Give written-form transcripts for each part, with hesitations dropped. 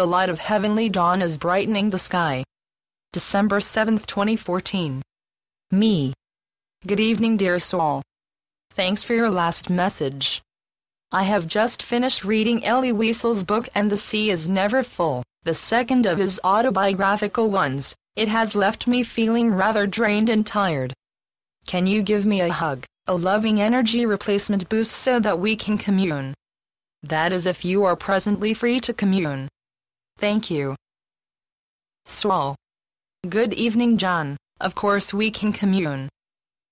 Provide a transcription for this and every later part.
The light of heavenly dawn is brightening the sky. December 7, 2014. Me. Good evening, dear Saul. Thanks for your last message. I have just finished reading Elie Wiesel's book And the Sea is Never Full, the second of his autobiographical ones. It has left me feeling rather drained and tired. Can you give me a hug, a loving energy replacement boost so that we can commune? That is if you are presently free to commune. Thank you. Saul. Good evening, John. Of course we can commune.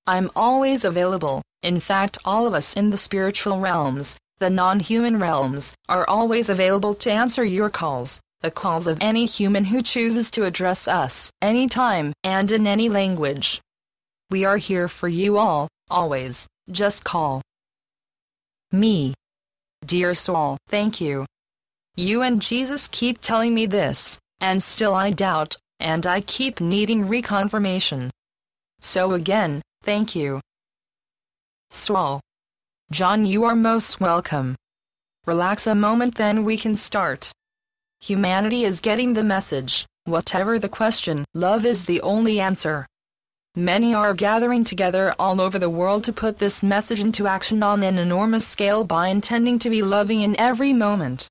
I'm always available. In fact, all of us in the spiritual realms, the non-human realms, are always available to answer your calls, the calls of any human who chooses to address us, anytime, and in any language. We are here for you all, always. Just call. Me. Dear Saul, thank you. You and Jesus keep telling me this, and still I doubt, and I keep needing reconfirmation. So again, thank you. Saul. John, you are most welcome. Relax a moment, then we can start. Humanity is getting the message. Whatever the question, love is the only answer. Many are gathering together all over the world to put this message into action on an enormous scale by intending to be loving in every moment.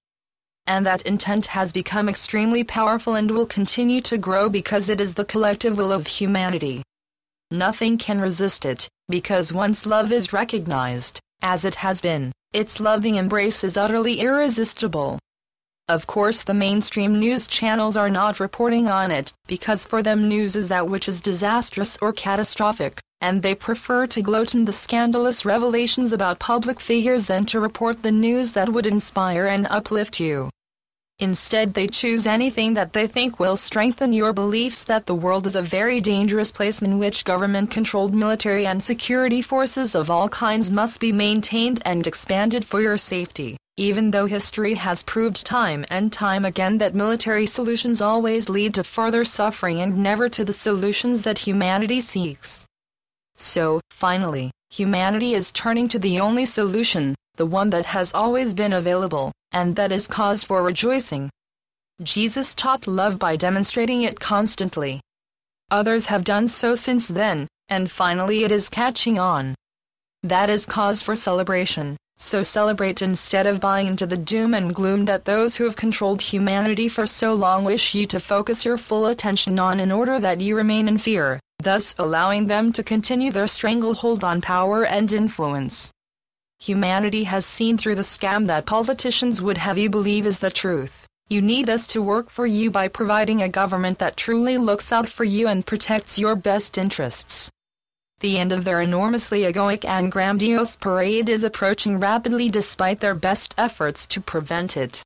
And that intent has become extremely powerful and will continue to grow because it is the collective will of humanity. Nothing can resist it, because once love is recognized, as it has been, its loving embrace is utterly irresistible. Of course, the mainstream news channels are not reporting on it, because for them news is that which is disastrous or catastrophic, and they prefer to gloat in the scandalous revelations about public figures than to report the news that would inspire and uplift you. Instead, they choose anything that they think will strengthen your beliefs that the world is a very dangerous place in which government-controlled military and security forces of all kinds must be maintained and expanded for your safety, even though history has proved time and time again that military solutions always lead to further suffering and never to the solutions that humanity seeks. So, finally, humanity is turning to the only solution, the one that has always been available, and that is cause for rejoicing. Jesus taught love by demonstrating it constantly. Others have done so since then, and finally it is catching on. That is cause for celebration, so celebrate instead of buying into the doom and gloom that those who have controlled humanity for so long wish you to focus your full attention on in order that you remain in fear, thus allowing them to continue their stranglehold on power and influence. Humanity has seen through the scam that politicians would have you believe is the truth. You need us to work for you by providing a government that truly looks out for you and protects your best interests. The end of their enormously egoic and grandiose parade is approaching rapidly despite their best efforts to prevent it.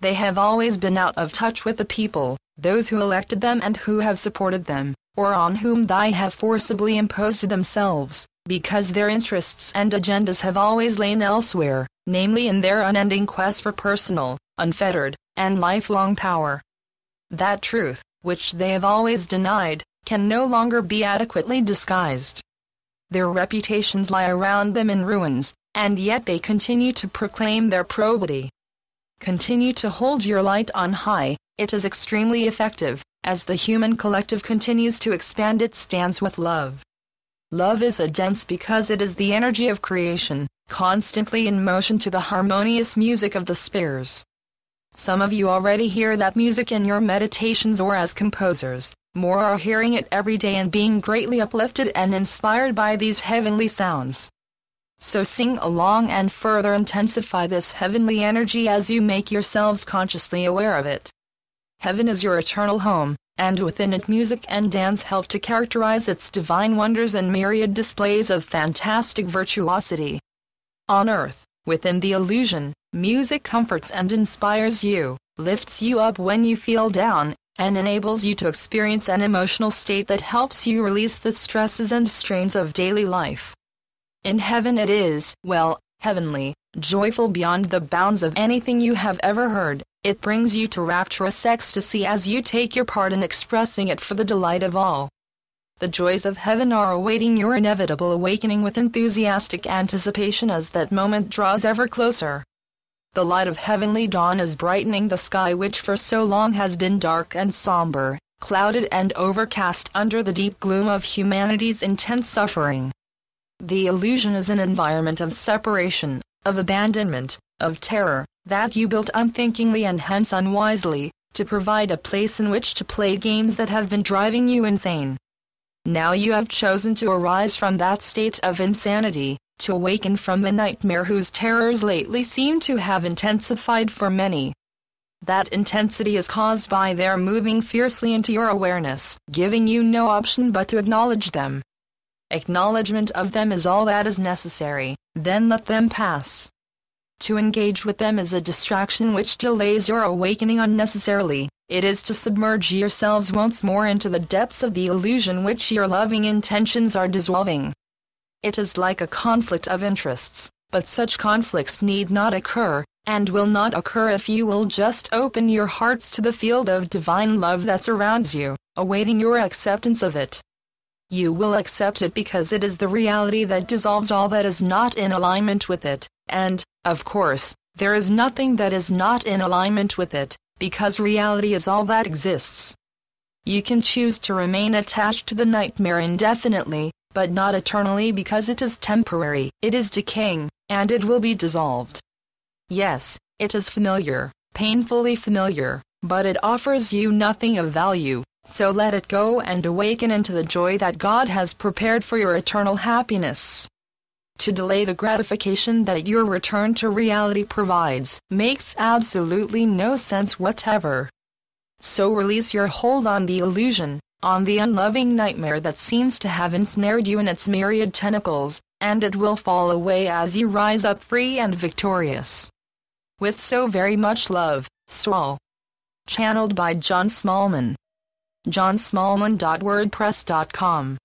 They have always been out of touch with the people, those who elected them and who have supported them, or on whom they have forcibly imposed themselves, because their interests and agendas have always lain elsewhere, namely in their unending quest for personal, unfettered, and lifelong power. That truth, which they have always denied, can no longer be adequately disguised. Their reputations lie around them in ruins, and yet they continue to proclaim their probity. Continue to hold your light on high. It is extremely effective, as the human collective continues to expand its stance with love. Love is a dance because it is the energy of creation, constantly in motion to the harmonious music of the spheres. Some of you already hear that music in your meditations or as composers, more are hearing it every day and being greatly uplifted and inspired by these heavenly sounds. So sing along and further intensify this heavenly energy as you make yourselves consciously aware of it. Heaven is your eternal home, and within it music and dance help to characterize its divine wonders and myriad displays of fantastic virtuosity. On earth, within the illusion, music comforts and inspires you, lifts you up when you feel down, and enables you to experience an emotional state that helps you release the stresses and strains of daily life. In heaven it is, well, heavenly, joyful beyond the bounds of anything you have ever heard. It brings you to rapturous ecstasy as you take your part in expressing it for the delight of all. The joys of heaven are awaiting your inevitable awakening with enthusiastic anticipation as that moment draws ever closer. the light of heavenly dawn is brightening the sky which for so long has been dark and somber, clouded and overcast under the deep gloom of humanity's intense suffering. The illusion is an environment of separation, of abandonment, of terror, that you built unthinkingly and hence unwisely, to provide a place in which to play games that have been driving you insane. Now you have chosen to arise from that state of insanity, to awaken from the nightmare whose terrors lately seem to have intensified for many. That intensity is caused by their moving fiercely into your awareness, giving you no option but to acknowledge them. Acknowledgement of them is all that is necessary, then let them pass. To engage with them is a distraction which delays your awakening unnecessarily. It is to submerge yourselves once more into the depths of the illusion which your loving intentions are dissolving. It is like a conflict of interests, but such conflicts need not occur, and will not occur if you will just open your hearts to the field of divine love that surrounds you, awaiting your acceptance of it. You will accept it because it is the reality that dissolves all that is not in alignment with it, and, of course, there is nothing that is not in alignment with it, because reality is all that exists. You can choose to remain attached to the nightmare indefinitely, but not eternally because it is temporary. It is decaying, and it will be dissolved. Yes, it is familiar, painfully familiar, but it offers you nothing of value, so let it go and awaken into the joy that God has prepared for your eternal happiness. To delay the gratification that your return to reality provides makes absolutely no sense whatever. So release your hold on the illusion, on the unloving nightmare that seems to have ensnared you in its myriad tentacles, and it will fall away as you rise up free and victorious. With so very much love, Saul. Channeled by John Smallman. johnsmallman.wordpress.com